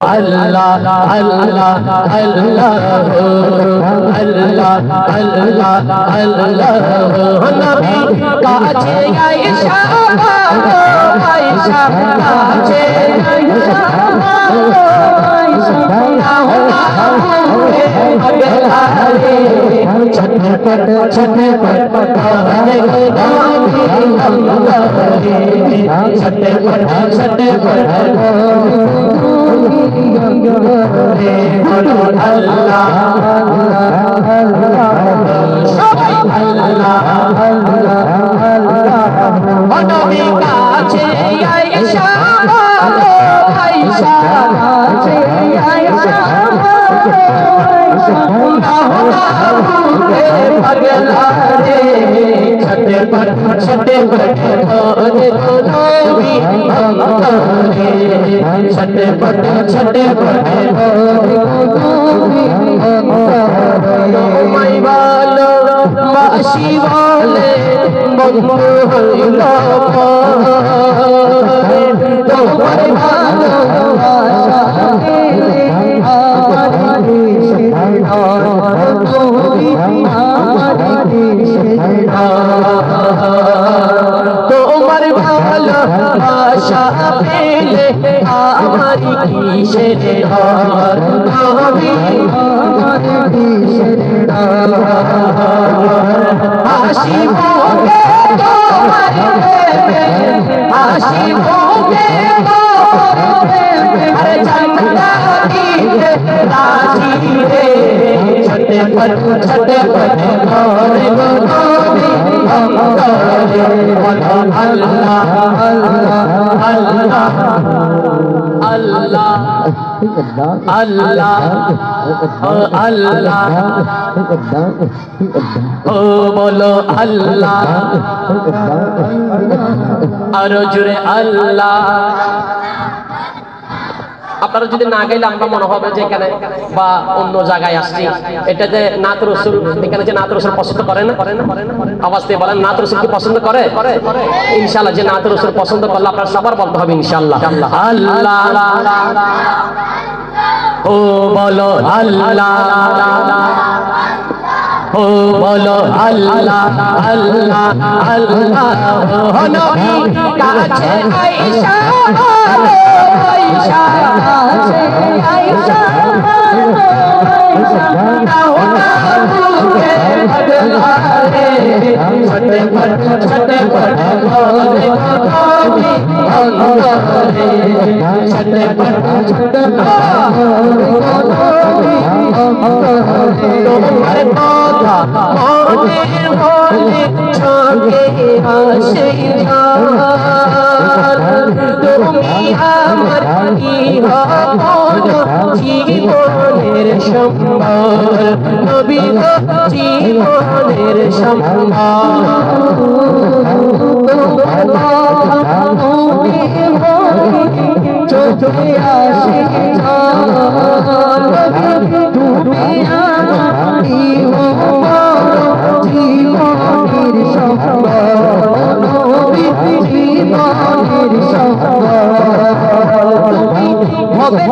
আল্লাহ আল্লাহ আল্লাহ আল্লাহ আল্লাহ আল্লাহ নবী কাছে আয়েশা আয়েশা কাছে আয়েশা ছটপট ছটপট ছটপট ছটপট নবী কাছে আয়েশা আয়েশা কাছে আয়েশা পাগলা রে ছটপট ছটপট নবী ছটপট ছটপট তোমায় ভালো বাসি বলে বন্ধু হইল তোমায় ভালো বাসা তোমার ভালোবাসা পেলে আমার কিসের ডর নবী হাসি মুখে তোমার হাসি মুখে আরে জান্নাতীতে রাজি রে ছটপট ছটপট করে নবী আল্লাহ আল্লাহ আল্লাহ আল্লাহ আল্লাহ ও বলো আল্লাহ আরো জোরে আল্লাহ। আপনারা যদি না গাইলে আমরা মনে হবে যে এখানে বা অন্য জায়গায় আসছি। এটা যে নাত রাসূল, এখানে যে নাত রাসূল পছন্দ করে না, আওয়াজ দিয়ে বলেন নাত রাসূল কি পছন্দ করে? ইনশাআল্লাহ যে নাত রাসূল পছন্দ করলে আপনারা সবার বলতে হবে ইনশাআল্লাহ আল্লাহ। ও বলো আল্লাহ ও বলো আল্লাহ আল্লাহ আল্লাহ নবী কাছে আয়েশা আয়েশা কাছে আয়েশা ছটপট ছটপট ছটপট তোমার কথা মনের মনে চোখে আসে তুমি আমার জীবনের সম্বল নবী জীবনের সম্বল চোখে আসে তুমি আমার জীবনের সম্বল জীবনের সম্বল হবে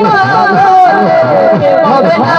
না হবে না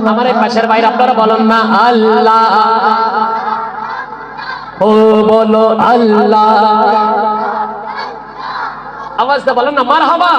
আমার এই পাশের ভাই আপনারা বলেন না আল্লাহ ও বলো আল্লাহ আওয়াজটা বলেন না মারহাবা।